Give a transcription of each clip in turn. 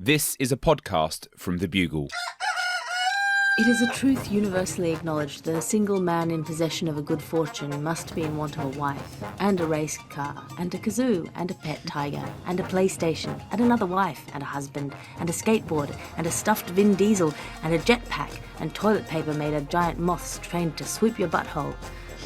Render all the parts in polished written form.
This is a podcast from The Bugle. It is a truth universally acknowledged that a single man in possession of a good fortune must be in want of a wife, and a race car, and a kazoo, and a pet tiger, and a PlayStation, and another wife, and a husband, and a skateboard, and a stuffed Vin Diesel, and a jetpack, and toilet paper made of giant moths trained to sweep your butthole.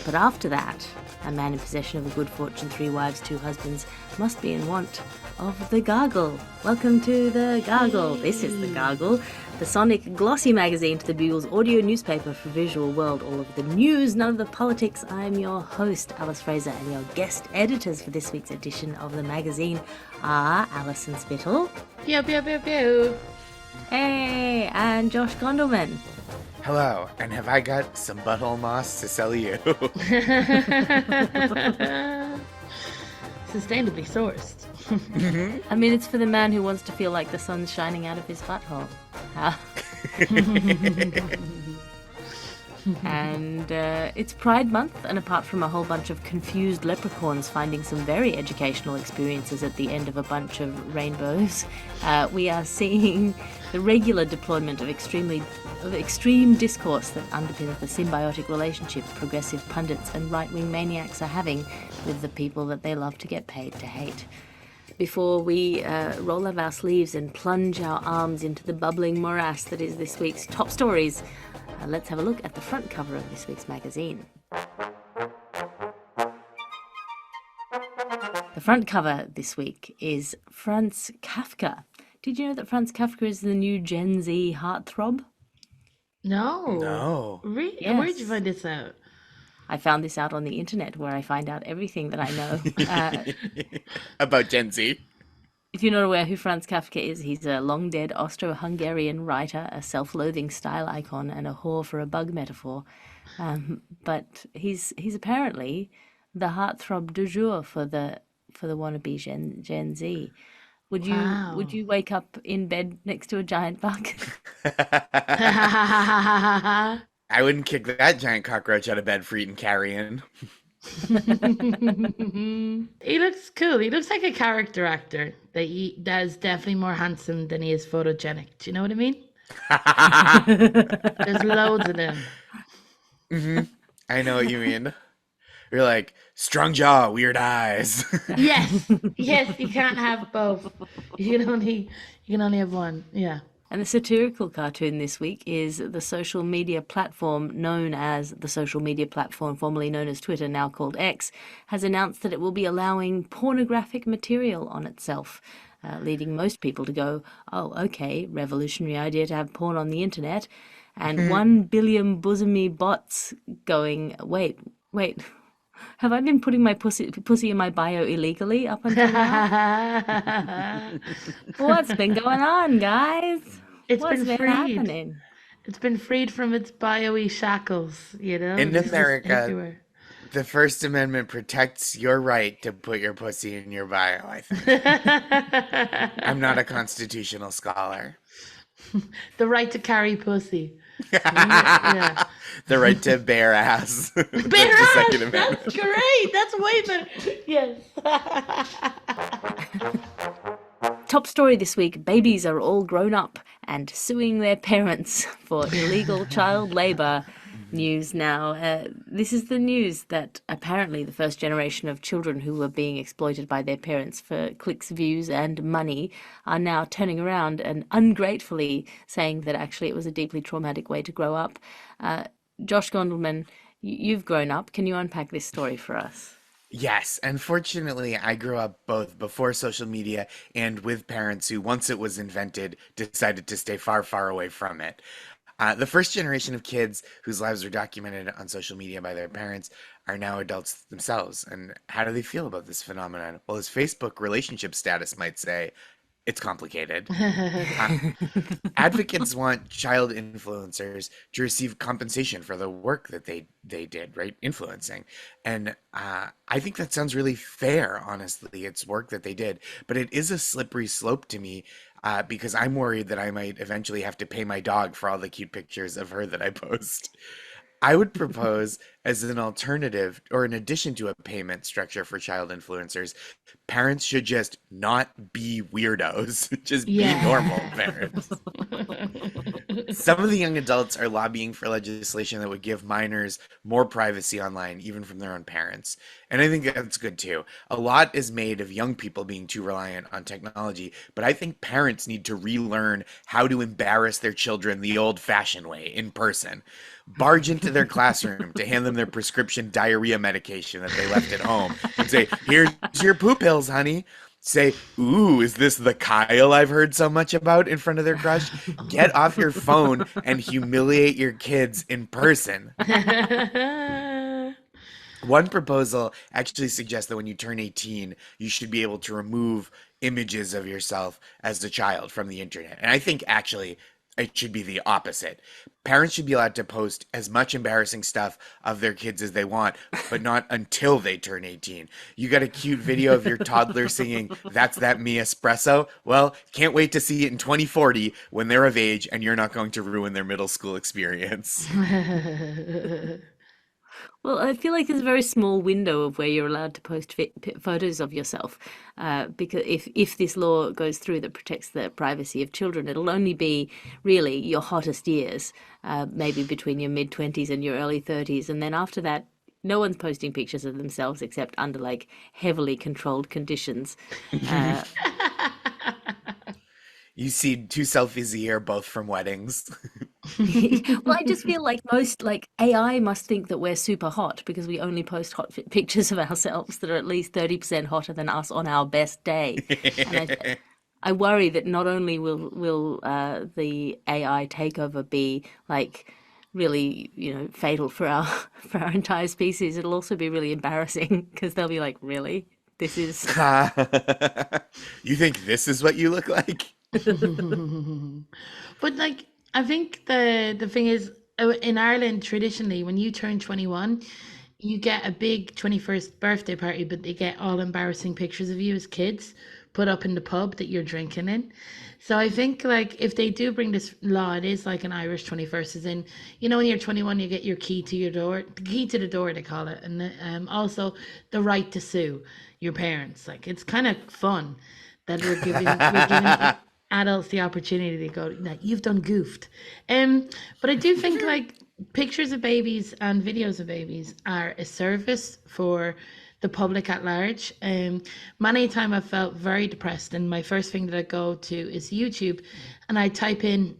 But after that, a man in possession of a good fortune, 3 wives, 2 husbands, must be in want of the Gargle. Welcome to the Gargle. This is the Gargle, the sonic, glossy magazine to the Bugle's audio newspaper for visual world. All of the news, none of the politics. I'm your host, Alice Fraser, and your guest editors for this week's edition of the magazine are Alison Spittle. Pew, pew, pew, pew. Hey, and Josh Gondelman. Hello, and have I got some butthole moss to sell you? Sustainably sourced. I mean, it's for the man who wants to feel like the sun's shining out of his butthole. And it's Pride Month, and apart from a whole bunch of confused leprechauns finding some very educational experiences at the end of a bunch of rainbows, we are seeing the regular deployment of extreme discourse that underpins the symbiotic relationship progressive pundits and right-wing maniacs are having with the people that they love to get paid to hate. Before we roll up our sleeves and plunge our arms into the bubbling morass that is this week's top stories, let's have a look at the front cover of this week's magazine. The front cover this week is Franz Kafka. Did you know that Franz Kafka is the new Gen Z heartthrob? No. Really? Yes. Where did you find this out? I found this out on the internet, where I find out everything that I know. About Gen Z. If you're not aware who Franz Kafka is, he's a long-dead Austro-Hungarian writer, a self-loathing style icon, and a whore for a bug metaphor. But he's apparently the heartthrob du jour for the wannabe Gen Z. Would you wake up in bed next to a giant bug? I wouldn't kick that giant cockroach out of bed for eating carrion. He looks cool. He looks like a character actor that is definitely more handsome than he is photogenic. Do you know what I mean? There's loads of them. Mm-hmm. I know what you mean. You're like, strong jaw, weird eyes. Yes, you can't have both. You can only have one. Yeah. And the satirical cartoon this week is the social media platform formerly known as Twitter, now called X, has announced that it will be allowing pornographic material on itself, leading most people to go, oh, okay, revolutionary idea to have porn on the internet, and 1 billion bosomy bots going, wait, have I been putting my pussy in my bio illegally up until now? What's been going on, guys? What's been happening? It's been freed from its bio-y shackles, you know? In It's America, everywhere. the First Amendment protects your right to put your pussy in your bio, I think. I'm not a constitutional scholar. The right to carry pussy. Yeah. The right to bare ass. Bare That's ass! the Second Amendment. That's great! That's way better! Yes. Top story this week, babies are all grown up and suing their parents for illegal child labour. News now. This is the news that apparently the first generation of children who were being exploited by their parents for clicks, views and money are now turning around and ungratefully saying that actually it was a deeply traumatic way to grow up. Josh Gondelman, you've grown up. Can you unpack this story for us? Yes, and fortunately, I grew up both before social media and with parents who, once it was invented, decided to stay far, far away from it. The first generation of kids whose lives were documented on social media by their parents are now adults themselves. And how do they feel about this phenomenon? Well, as Facebook relationship status might say, it's complicated. Advocates want child influencers to receive compensation for the work that they did, right? Influencing. And I think that sounds really fair, honestly. It's work that they did. But it is a slippery slope to me because I'm worried that I might eventually have to pay my dog for all the cute pictures of her that I post. I would propose as an alternative or in addition to a payment structure for child influencers, parents should just not be weirdos, just be normal Yeah. parents. Some of the young adults are lobbying for legislation that would give minors more privacy online, even from their own parents. And I think that's good too. A lot is made of young people being too reliant on technology, but I think parents need to relearn how to embarrass their children the old fashioned way in person. Barge into their classroom to hand them their prescription diarrhea medication that they left at home and say, "Here's your poop pills, honey." Say, "Ooh, is this the Kyle I've heard so much about?" in front of their crush. Get off your phone and humiliate your kids in person. One proposal actually suggests that when you turn 18, you should be able to remove images of yourself as a child from the internet. And I think actually it should be the opposite. Parents should be allowed to post as much embarrassing stuff of their kids as they want, but not until they turn 18. You got a cute video of your toddler singing "That's That Me Espresso"? Well, can't wait to see it in 2040 when they're of age and you're not going to ruin their middle school experience. Well, I feel like there's a very small window of where you're allowed to post photos of yourself, because if this law goes through that protects the privacy of children, it'll only be really your hottest years, maybe between your mid-20s and your early 30s, and then after that, no one's posting pictures of themselves except under like heavily controlled conditions. Uh, You see 2 selfies a year, both from weddings. well, I just feel like most like AI must think that we're super hot because we only post hot pictures of ourselves that are at least 30% hotter than us on our best day. And I worry that not only will the AI takeover be like really, fatal for our for our entire species, it'll also be really embarrassing because they'll be like, really? This is You think this is what you look like? But like, I think the thing is, in Ireland traditionally, when you turn 21, you get a big 21st birthday party, but they get all embarrassing pictures of you as kids put up in the pub that you're drinking in. So I think like if they do bring this law, it is like an Irish 21st, as in, when you're 21, you get your key to your door, the key to the door, they call it, and also the right to sue your parents. Like it's kind of fun that we're giving adults the opportunity to go, "No, you've done goofed." But I do think like pictures of babies and videos of babies are a service for the public at large. Many a time I've felt very depressed, and my first thing that I go to is YouTube, and I type in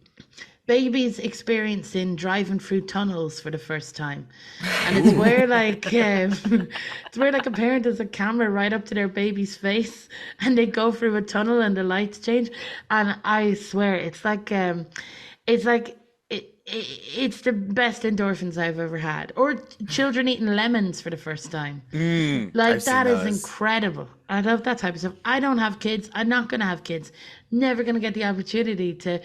babies experiencing driving through tunnels for the first time, and it's where like it's where like a parent has a camera right up to their baby's face, and they go through a tunnel and the lights change, and I swear it's like it's the best endorphins I've ever had. Or children eating lemons for the first time. Like I've seen that is those. incredible. I love that type of stuff. I don't have kids. I'm not gonna have kids. Never gonna get the opportunity to,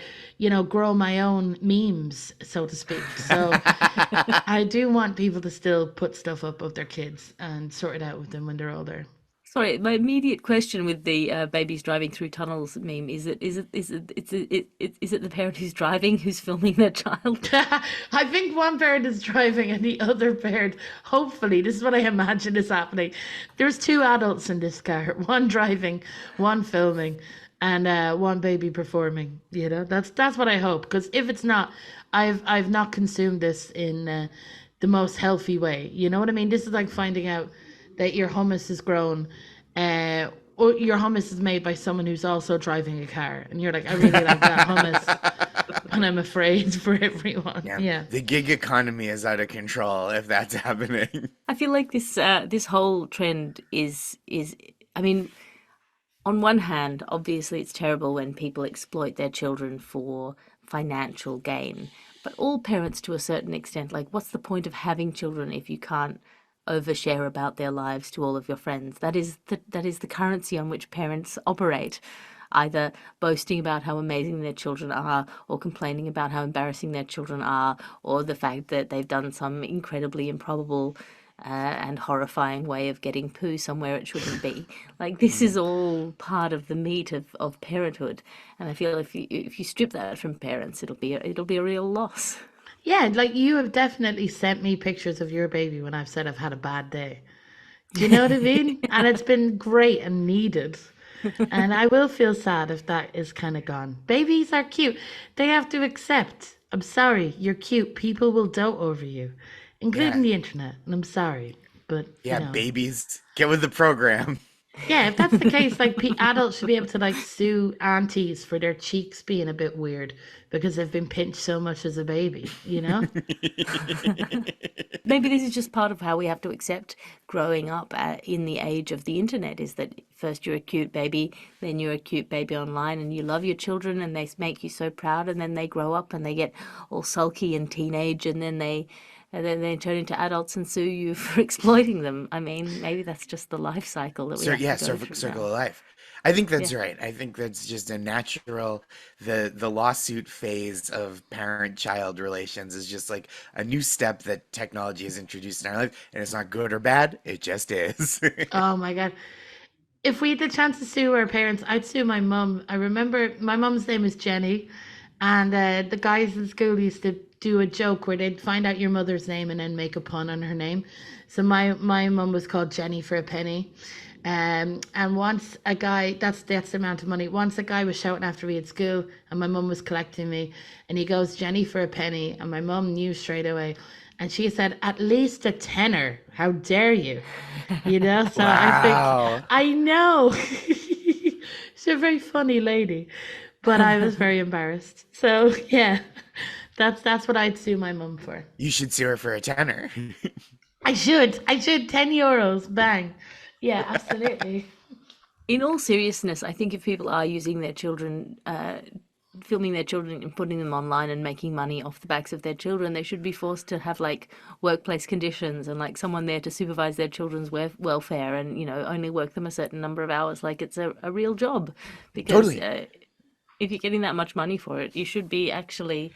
grow my own memes, so to speak. So I do want people to still put stuff up of their kids and sort it out with them when they're older. Sorry, my immediate question with the babies driving through tunnels meme is it the parent who's driving who's filming their child? I think one parent is driving and the other parent, hopefully, this is what I imagine is happening. There's two adults in this car, one driving, one filming, and one baby performing. That's what I hope. Because if it's not, I've not consumed this in the most healthy way. You know what I mean? This is like finding out that your hummus is grown, or your hummus is made by someone who's also driving a car, and you're like, I really like that hummus, and I'm afraid for everyone. Yeah. The gig economy is out of control if that's happening. I feel like this whole trend is I mean, on one hand, obviously it's terrible when people exploit their children for financial gain, but all parents to a certain extent, like what's the point of having children if you can't overshare about their lives to all of your friends? That is the currency on which parents operate, either boasting about how amazing their children are or complaining about how embarrassing their children are, or the fact that they've done some incredibly improbable and horrifying way of getting poo somewhere it shouldn't be. Like this is all part of the meat of parenthood, and I feel if you strip that from parents, it'll be a real loss. Yeah, like you have definitely sent me pictures of your baby when I've said I've had a bad day. Do you know what I mean? And it's been great and needed. And I will feel sad if that is kind of gone. Babies are cute. They have to accept. I'm sorry, you're cute. People will dote over you, including Yeah. the internet. And I'm sorry, but Yeah, babies. Get with the program. yeah, if that's the case, like adults should be able to like sue aunties for their cheeks being a bit weird because they've been pinched so much as a baby, you know? Maybe this is just part of how we have to accept growing up in the age of the internet, is that first you're a cute baby, then you're a cute baby online, and you love your children and they make you so proud, and then they grow up and they get all sulky and teenage, and then they turn into adults and sue you for exploiting them. I mean, maybe that's just the life cycle that we have to go through Circle now. of life. I think that's Yeah. right. I think that's just a natural, the lawsuit phase of parent-child relations is just like a new step that technology has introduced in our life, and it's not good or bad, it just is. Oh my God. If we had the chance to sue our parents, I'd sue my mum. I remember my mum's name is Jenny, and the guys in school used to do a joke where they'd find out your mother's name and then make a pun on her name. So my mum was called Jenny for a penny. And once a guy, that's the amount of money. Once a guy was shouting after me at school, and my mum was collecting me, and he goes, Jenny for a penny, and my mum knew straight away. And she said, at least a tenner. How dare you? You know, so I think, Wow. I know. She's a very funny lady, but I was very embarrassed. So yeah, that's what I'd sue my mum for. You should sue her for a tenner. I should 10 euros, bang. Yeah, absolutely. In all seriousness, I think if people are using their children, filming their children and putting them online and making money off the backs of their children, they should be forced to have like workplace conditions and like someone there to supervise their children's welfare, and only work them a certain number of hours like it's a real job, because Totally. if you're getting that much money for it, you should be actually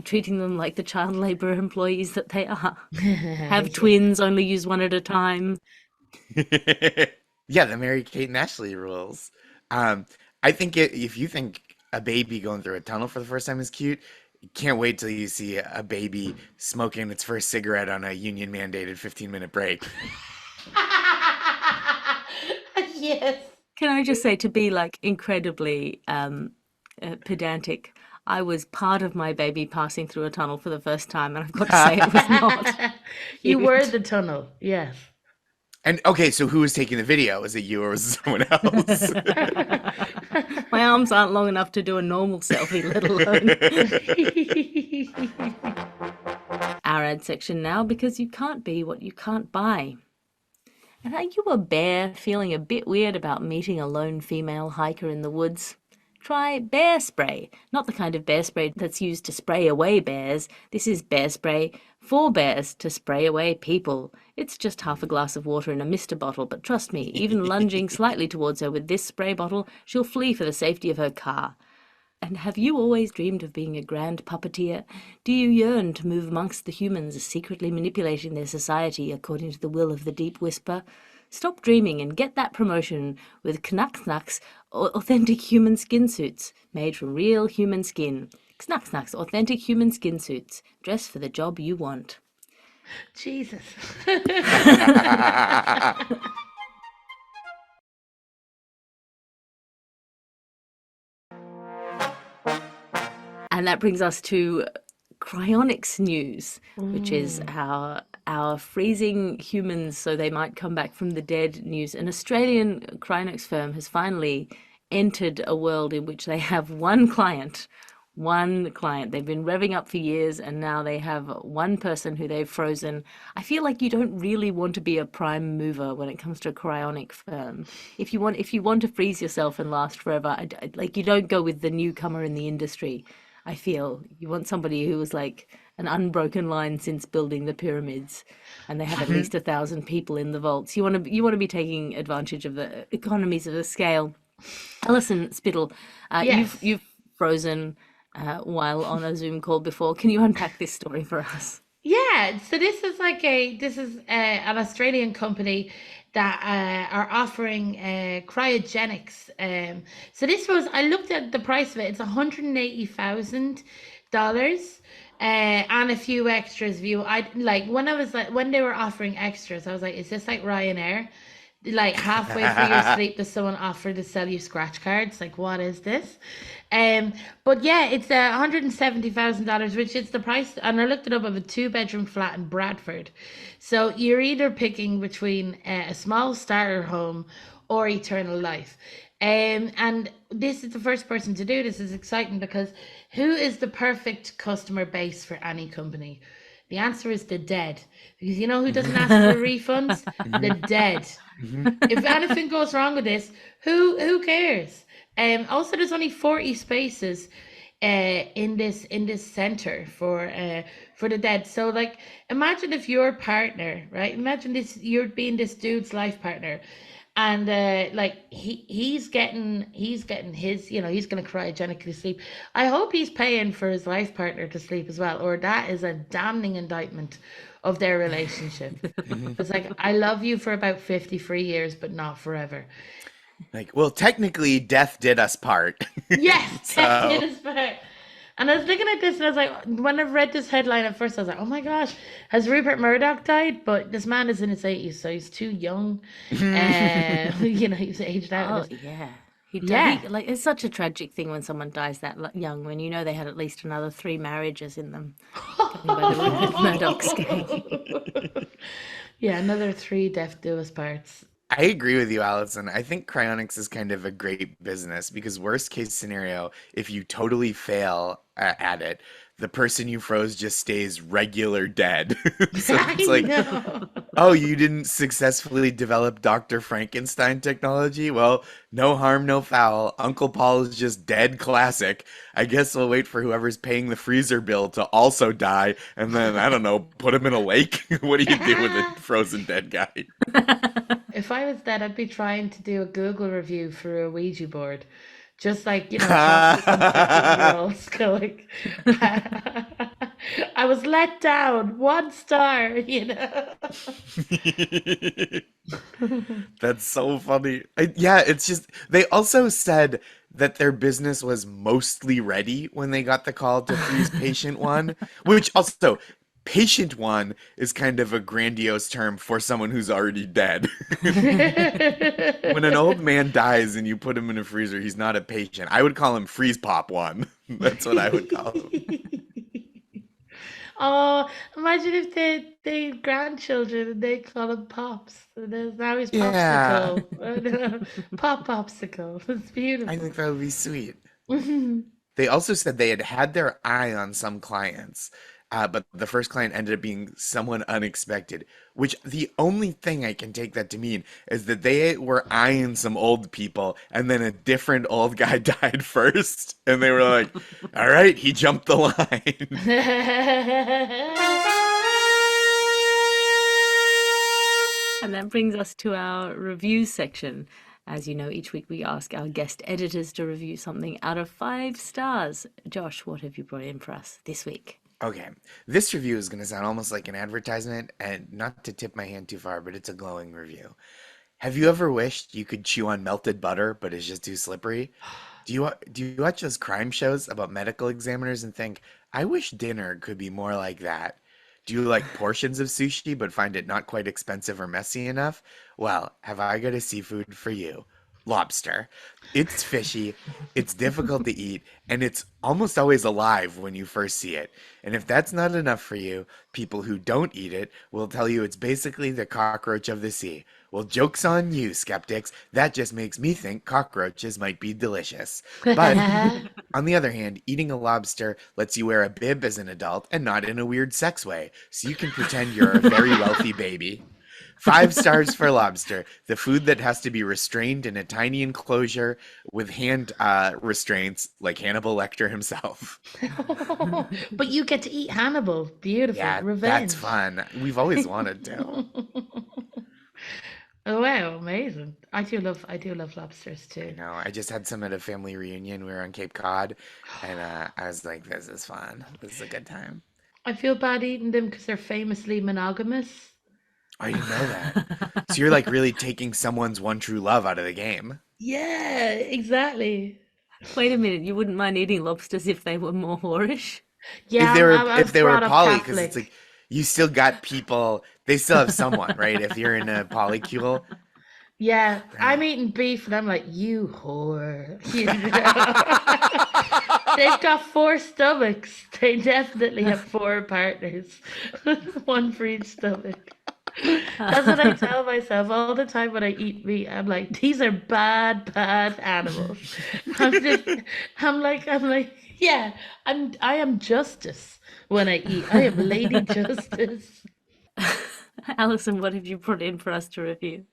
treating them like the child labor employees that they are. Have twins, only use one at a time. Yeah, the Mary Kate and Ashley rules. Um, I think if you think a baby going through a tunnel for the first time is cute, you can't wait till you see a baby smoking its first cigarette on a union mandated 15-minute break. Yes. Can I just say, to be like incredibly pedantic, I was part of my baby passing through a tunnel for the first time, and I've got to say it was not You were cute. the tunnel, yes. And okay, so who was taking the video? Was it you or was it someone else? My arms aren't long enough to do a normal selfie, let alone our ad section now, because you can't be what you can't buy. And are you a bear feeling a bit weird about meeting a lone female hiker in the woods? Try bear spray. Not the kind of bear spray that's used to spray away bears. This is bear spray for bears to spray away people. It's just half a glass of water in a mister bottle, but trust me, even lunging slightly towards her with this spray bottle, she'll flee for the safety of her car. And have you always dreamed of being a grand puppeteer? Do you yearn to move amongst the humans, secretly manipulating their society according to the will of the deep whisper? Stop dreaming and get that promotion with Knacks authentic human skin suits, made from real human skin. Knacks authentic human skin suits. Dress for the job you want. Jesus. And that brings us to Cryonics news, which is our freezing humans so they might come back from the dead news. An Australian cryonics firm has finally entered a world in which they have one client. One client. They've been revving up for years, and now they have one person who they've frozen. I feel like you don't really want to be a prime mover when it comes to a cryonic firm. If you want to freeze yourself and last forever, like, you don't go with the newcomer in the industry. I feel you want somebody who was like an unbroken line since building the pyramids, and they have at least 1,000 people in the vaults. You want to be taking advantage of the economies of the scale. Alison Spittle, Yes. you've frozen while on a Zoom call before. Can you unpack this story for us? Yeah, so this is an Australian company that are offering cryogenics. So I looked at the price of it. It's $180,000. And a few extras. View. I like when I was like when they were offering extras. I was like, is this like Ryanair? Like halfway through your sleep, does someone offer to sell you scratch cards? Like, what is this? But yeah, it's $170,000, which is the price. And I looked it up of a two-bedroom flat in Bradford. So you're either picking between a small starter home or eternal life. And this is the first person to do this. Is exciting because who is the perfect customer base for any company? The answer is the dead. Because you know who doesn't ask for refunds? The dead. If anything goes wrong with this, who cares? Also, there's only 40 spaces in this center for the dead. So like, imagine if your partner, right? Imagine this, you're being this dude's life partner, and like he's getting his, you know, he's gonna cryogenically sleep. I hope he's paying for his life partner to sleep as well, or that is a damning indictment of their relationship. It's like, I love you for about 53 years, but not forever. Like, well, technically, death did us part. Yes, So, it is fair. And I was looking at this and I was like, when I read this headline at first, I was like, oh my gosh, has Rupert Murdoch died? But this man is in his 80s, so he's too young. You know, he's aged out. Oh, yeah. Yeah. Like, it's such a tragic thing when someone dies that young, when you know they had at least another 3 marriages in them. Going by the Rupert Murdoch scale. Yeah, another 3 death do us parts. I agree with you, Allison. I think cryonics is kind of a great business because worst case scenario, if you totally fail at it, the person you froze just stays regular dead. So I it's like, know. oh, you didn't successfully develop Dr. Frankenstein technology? Well, no harm, no foul. Uncle Paul is just dead classic. I guess we'll wait for whoever's paying the freezer bill to also die, and then, I don't know, put him in a lake? What do you do with a frozen dead guy? If I was dead, I'd be trying to do a Google review for a Ouija board. Just like, you know, talk to some 15-year-olds going, I was let down, 1 star, you know. That's so funny. Yeah, it's just, they also said that their business was mostly ready when they got the call to freeze patient one, which also, patient one is kind of a grandiose term for someone who's already dead. When an old man dies and you put him in a freezer, he's not a patient. I would call him freeze pop one. That's what I would call him. Oh, imagine if they had grandchildren and they call him Pops. And now he's Yeah, Popsicle. Oh, no. Pop Popsicle. It's I beautiful. think that would be sweet. They also said they had had their eye on some clients, but the first client ended up being someone unexpected, which the only thing I can take that to mean is that they were eyeing some old people, and then a different old guy died first, and they were like, all right, he jumped the line. And that brings us to our review section. As you know, each week we ask our guest editors to review something out of 5 stars. Josh, what have you brought in for us this week? Okay, this review is going to sound almost like an advertisement, and not to tip my hand too far, but it's a glowing review. Have you ever wished you could chew on melted butter, but it's just too slippery? Do you watch those crime shows about medical examiners and think, I wish dinner could be more like that? Do you like portions of sushi but find it not quite expensive or messy enough? Well, have I got a seafood for you? Lobster. It's fishy, it's difficult to eat, and it's almost always alive when you first see it. And if that's not enough for you, people who don't eat it will tell you it's basically the cockroach of the sea. Well, joke's on you, skeptics. That just makes me think cockroaches might be delicious. But on the other hand, eating a lobster lets you wear a bib as an adult and not in a weird sex way, so you can pretend you're a very wealthy baby. 5 stars for lobster, the food that has to be restrained in a tiny enclosure with hand restraints like Hannibal Lecter himself. But you get to eat Hannibal. Beautiful. Yeah, that's Revenge. fun. We've always wanted to. Oh wow, amazing. I do love lobsters I too. know. I just had some at a family reunion. We were on Cape Cod, and I was like, this is fun. This is a good time. I feel bad eating them because they're famously monogamous. Oh, you know that. So you're like really taking someone's one true love out of the game. Yeah, exactly. Wait a minute, you wouldn't mind eating lobsters if they were more whorish? Yeah, I if was they were brought up poly, because it's Catholic. like you still got people. They still have someone, right? If you're in a polycule, Yeah, I'm right? eating beef and I'm like, you whore. You know? They've got four stomachs. They definitely have four partners. One for each stomach. That's what I tell myself all the time when I eat meat. I'm like, these are bad, bad animals. I'm just, I'm like, yeah, I am justice when I eat. I am Lady Justice. Alison, what have you brought in for us to review?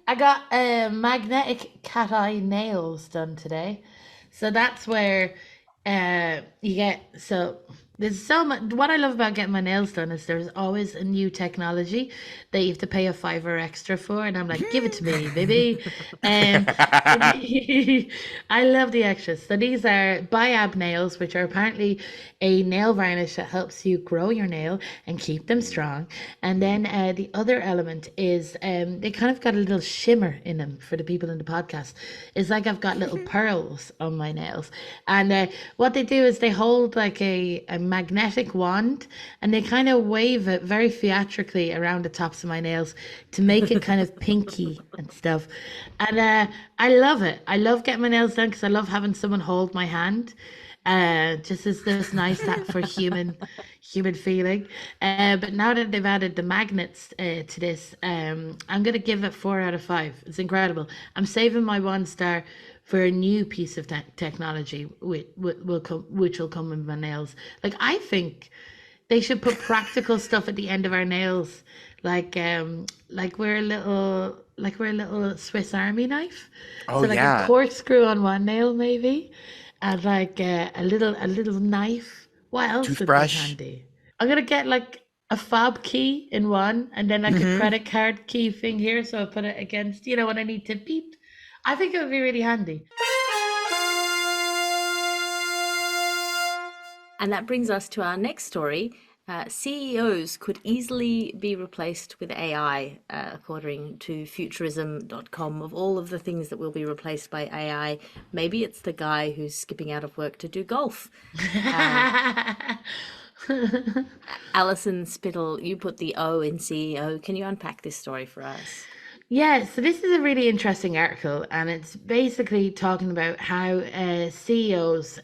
I got magnetic cat eye nails done today. So that's where you get so there's so much. What I love about getting my nails done is there's always a new technology that you have to pay a fiver extra for, and I'm like, give it to me, baby. Um, so I love the extras. So these are biab nails, which are apparently a nail varnish that helps you grow your nail and keep them strong. And then the other element is they kind of got a little shimmer in them for the people in the podcast. It's like I've got little pearls on my nails. And what they do is they hold like a magnetic wand and they kind of wave it very theatrically around the tops of my nails to make it kind of pinky and stuff. And I love it. I love getting my nails done because I love having someone hold my hand. Just as this nice that for human feeling. But now that they've added the magnets to this, I'm gonna give it 4 out of 5. It's incredible. I'm saving my 1 star for a new piece of technology which will come with my nails. Like I think they should put practical stuff at the end of our nails, like we're a little Swiss Army knife. Oh So like a yeah, corkscrew on one nail maybe, and like a little knife. What else would be toothbrush. handy? I'm gonna get like a fob key in one, and then like a Hmm. credit card key thing here, so I put it against, when I need to beep. I think it would be really handy. And that brings us to our next story. CEOs could easily be replaced with AI, according to futurism.com. Of all of the things that will be replaced by AI, maybe it's the guy who's skipping out of work to do golf. Alison Spittle, you put the O in CEO. Can you unpack this story for us? Yeah, so this is a really interesting article, and it's basically talking about how CEOs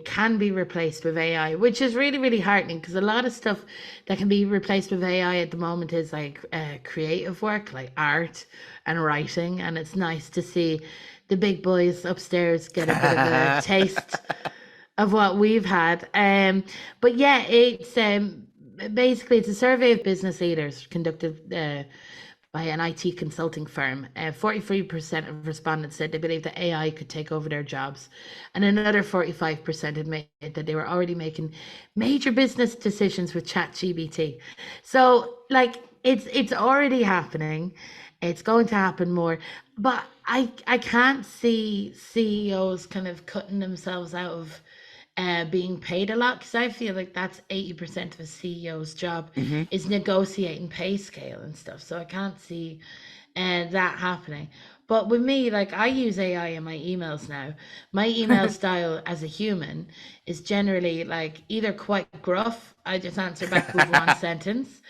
can be replaced with AI, which is really, really heartening because a lot of stuff that can be replaced with AI at the moment is like creative work, like art and writing, and it's nice to see the big boys upstairs get a bit of a taste of what we've had. But yeah, it's basically it's a survey of business leaders conducted by an IT consulting firm. 43% of respondents said they believe that AI could take over their jobs, and another 45% admitted that they were already making major business decisions with ChatGPT. So, like, it's already happening. It's going to happen more, but I can't see CEOs kind of cutting themselves out of being paid a lot because I feel like that's 80% of a CEO's job Hmm. is negotiating pay scale and stuff. So I can't see that happening. But with me, like I use AI in my emails now. My email style as a human is generally like either quite gruff, I just answer back with one sentence,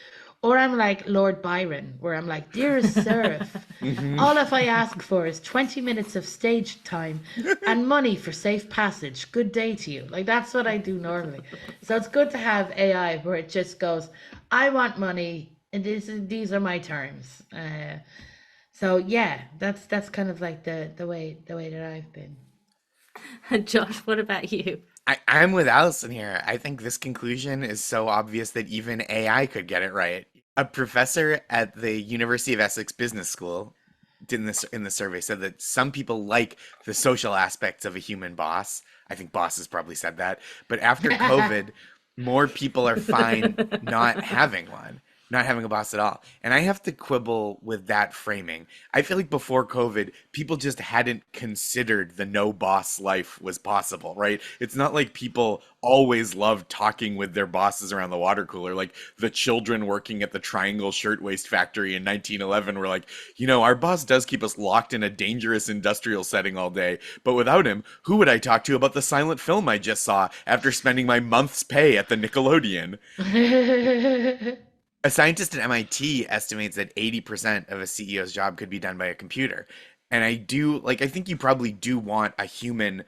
or I'm like Lord Byron, where I'm like, dearest Seraph, Hmm. all if I ask for is 20 minutes of stage time and money for safe passage. Good day to you. Like that's what I do normally. So it's good to have AI where it just goes, I want money and these are my terms. So yeah, that's kind of like the way that I've been. Josh, what about you? I'm with Allison here. I think this conclusion is so obvious that even AI could get it right. A professor at the University of Essex Business School did in the survey said that some people like the social aspects of a human boss. I think bosses probably said that. But after COVID, more people are fine not having one. not having a boss at all. And I have to quibble with that framing. I feel like before COVID, people just hadn't considered the no boss life was possible, right? It's not like people always loved talking with their bosses around the water cooler. Like the children working at the Triangle Shirtwaist Factory in 1911 were like, our boss does keep us locked in a dangerous industrial setting all day, but without him, who would I talk to about the silent film I just saw after spending my month's pay at the Nickelodeon? A scientist at MIT estimates that 80% of a CEO's job could be done by a computer. And I think you probably do want a human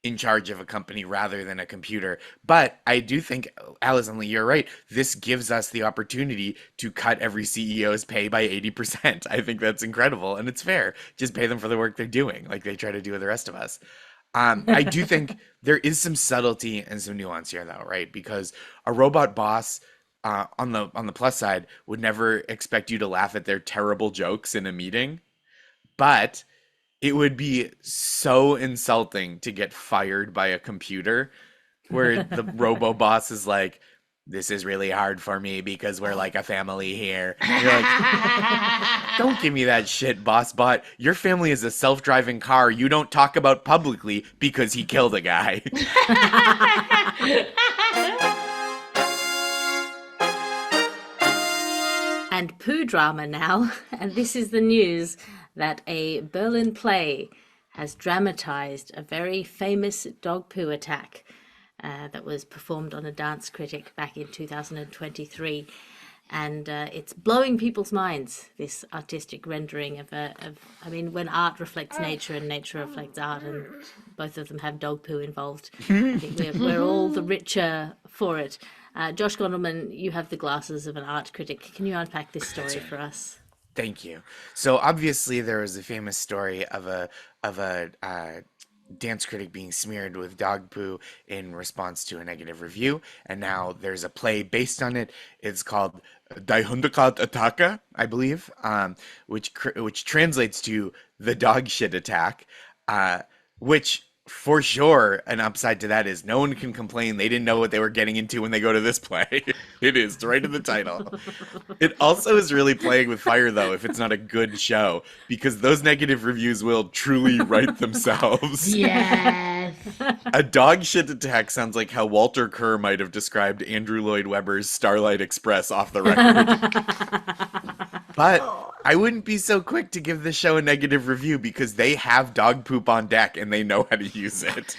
in charge of a company rather than a computer. But I do think, Alice and Lee, you're right. This gives us the opportunity to cut every CEO's pay by 80%. I think that's incredible. And it's fair. Just pay them for the work they're doing, like they try to do with the rest of us. I do think there is some subtlety and some nuance here, though, right? Because a robot boss, on the plus side, would never expect you to laugh at their terrible jokes in a meeting, but it would be so insulting to get fired by a computer where the robo boss is like, this is really hard for me because we're like a family here. And you're like, don't give me that shit, boss bot. Your family is a self-driving car you don't talk about publicly because he killed a guy. And poo drama now, and this is the news that a Berlin play has dramatized a very famous dog poo attack that was performed on a dance critic back in 2023. And it's blowing people's minds, this artistic rendering of when art reflects nature and nature reflects art, and both of them have dog poo involved. I think we're all the richer for it. Josh Gondelman, you have the glasses of an art critic. Can you unpack this story for us? Thank you. So obviously there was a famous story of a dance critic being smeared with dog poo in response to a negative review, and now there's a play based on it. It's called Die Hundekat Attacke, I believe, which translates to the dog shit attack, which for sure an upside to that is no one can complain they didn't know what they were getting into when they go to this play. It is right in the title. It also is really playing with fire, though, if it's not a good show, because those negative reviews will truly right themselves. Yes. A dog shit attack sounds like how Walter Kerr might have described Andrew Lloyd Webber's Starlight Express off the record. But I wouldn't be so quick to give the show a negative review because they have dog poop on deck and they know how to use it.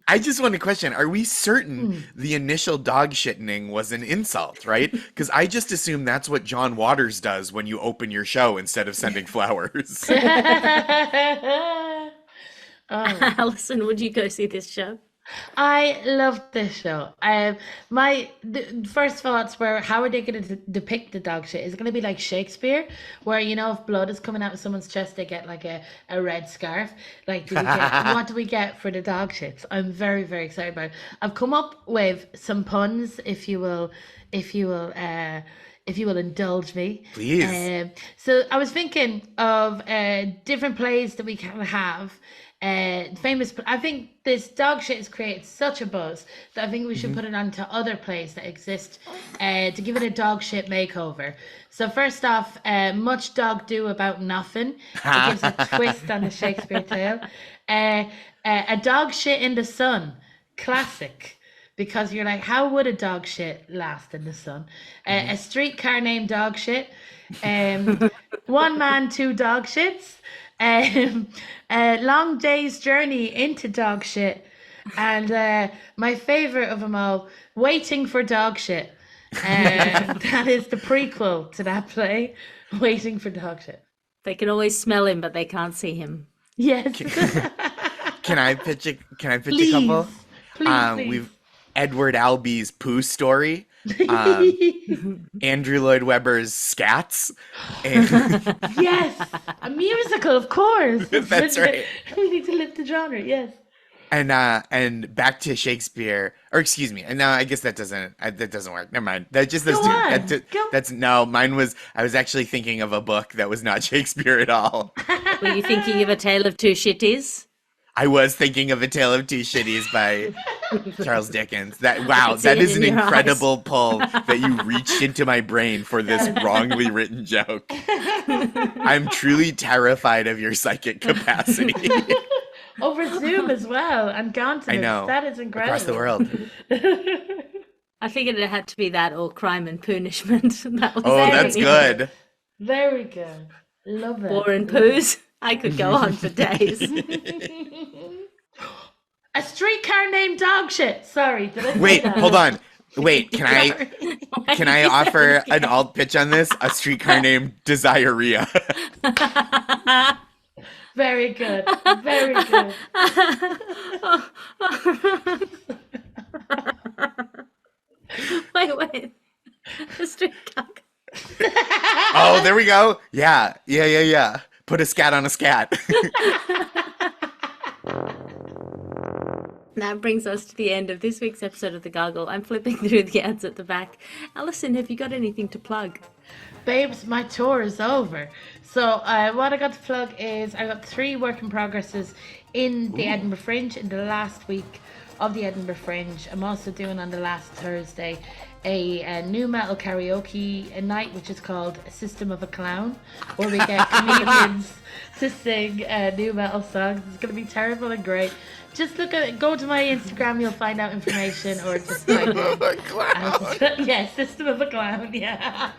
I just want to question, are we certain the initial dog shitting was an insult, right? Because I just assume that's what John Waters does when you open your show instead of sending flowers. Alison, would you go see this show? I loved this show. The first thoughts were, how are they going to depict the dog shit? Is it going to be like Shakespeare, where if blood is coming out of someone's chest, they get like a red scarf? Like, what do we get for the dog shits? I'm very, very excited about it. I've come up with some puns, if you will indulge me. Please. So I was thinking of different plays that we can have. Famous. I think this dog shit has created such a buzz that I think we should put it onto other plays that exist to give it a dog shit makeover. So first off, Much Dog Do About Nothing. It gives a twist on the Shakespeare tale. A Dog Shit in the Sun. Classic. Because you're like, how would a dog shit last in the sun? A Streetcar Named Dog Shit. One Man, Two Dog Shits. A Long Day's Journey into Dog Shit. And my favorite of them all, Waiting for Dog Shit. That is the prequel to that play, Waiting for Dog Shit. They can always smell him, but they can't see him. Yes. Can I pitch a Please. couple? Please. We've Edward Albee's Pooh Story, Andrew Lloyd Webber's Scats, and Yes, a musical, of course. That's right. We need to lift the genre, yes. and back to Shakespeare, or excuse me, and now I guess that doesn't work. Never mind. That just that's no. Mine was, I was actually thinking of a book that was not Shakespeare at all. Were you thinking of A Tale of Two Shitties? I was thinking of A Tale of Two Shitties by Charles Dickens. That is it an in your incredible pull that you reached into my brain for this wrongly written joke. I'm truly terrified of your psychic capacity. Over Zoom as well, and continents. I know. That is incredible. Across the world. I figured it had to be that or Crime and Punishment. That was That's good. Very good. Love it. War and Poos. I could go on for days. A streetcar named Dog Shit. Sorry, did I say Wait, that? hold on. Wait, can I offer an alt pitch on this? A streetcar named Desirea. Very good. Very good. Wait. A streetcar. Oh, there we go. Yeah. Put a scat on a scat. That brings us to the end of this week's episode of The Gargle. I'm flipping through the ads at the back. Alison, have you got anything to plug? Babes, my tour is over. So what I got to plug is I got 3 work in progresses in the Edinburgh Fringe in the last week of the Edinburgh Fringe. I'm also doing on the last Thursday a new metal karaoke night, which is called System of a Clown, where we get comedians to sing new metal songs. It's going to be terrible and great. Just go to my Instagram, you'll find out information, or just type in System of a Clown, yeah.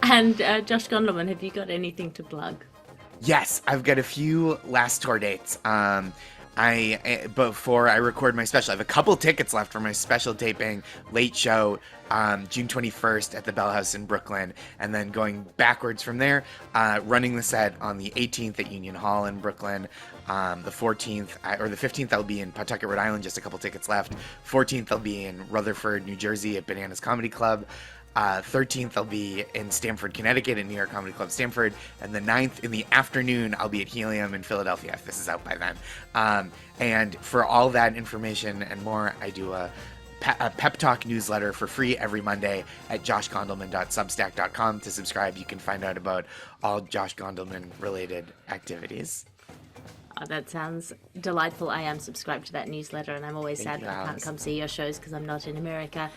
And Josh Gondelman, have you got anything to plug? Yes, I've got a few last tour dates. Before I record my special, I have a couple tickets left for my special taping, late show, June 21st at the Bell House in Brooklyn, and then going backwards from there, running the set on the 18th at Union Hall in Brooklyn, the 14th, or the 15th I'll be in Pawtucket, Rhode Island, just a couple tickets left, 14th I'll be in Rutherford, New Jersey at Bananas Comedy Club, 13th I'll be in Stamford, Connecticut at New York Comedy Club Stamford, and the 9th in the afternoon I'll be at Helium in Philadelphia if this is out by then. And for all that information and more, I do a pep talk newsletter for free every Monday at joshgondelman.substack.com. To subscribe, you can find out about all Josh Gondelman related activities. Oh, that sounds delightful. I am subscribed to that newsletter, and I'm always sad you, that I can't Alice. come see your shows because I'm not in America.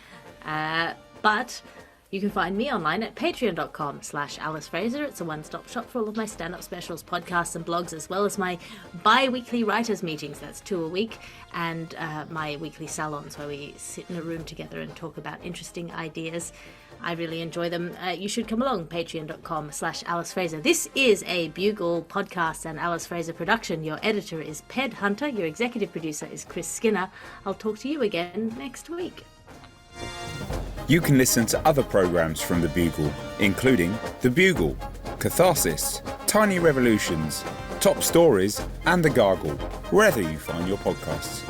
But you can find me online at patreon.com/Alice Fraser. It's a one-stop shop for all of my stand-up specials, podcasts, and blogs, as well as my bi-weekly writers' meetings. That's 2 a week, and my weekly salons where we sit in a room together and talk about interesting ideas. I really enjoy them. You should come along, patreon.com/Alice Fraser. This is a Bugle podcast and Alice Fraser production. Your editor is Ped Hunter. Your executive producer is Chris Skinner. I'll talk to you again next week. You can listen to other programmes from The Bugle, including The Bugle, Catharsis, Tiny Revolutions, Top Stories, and The Gargle, wherever you find your podcasts.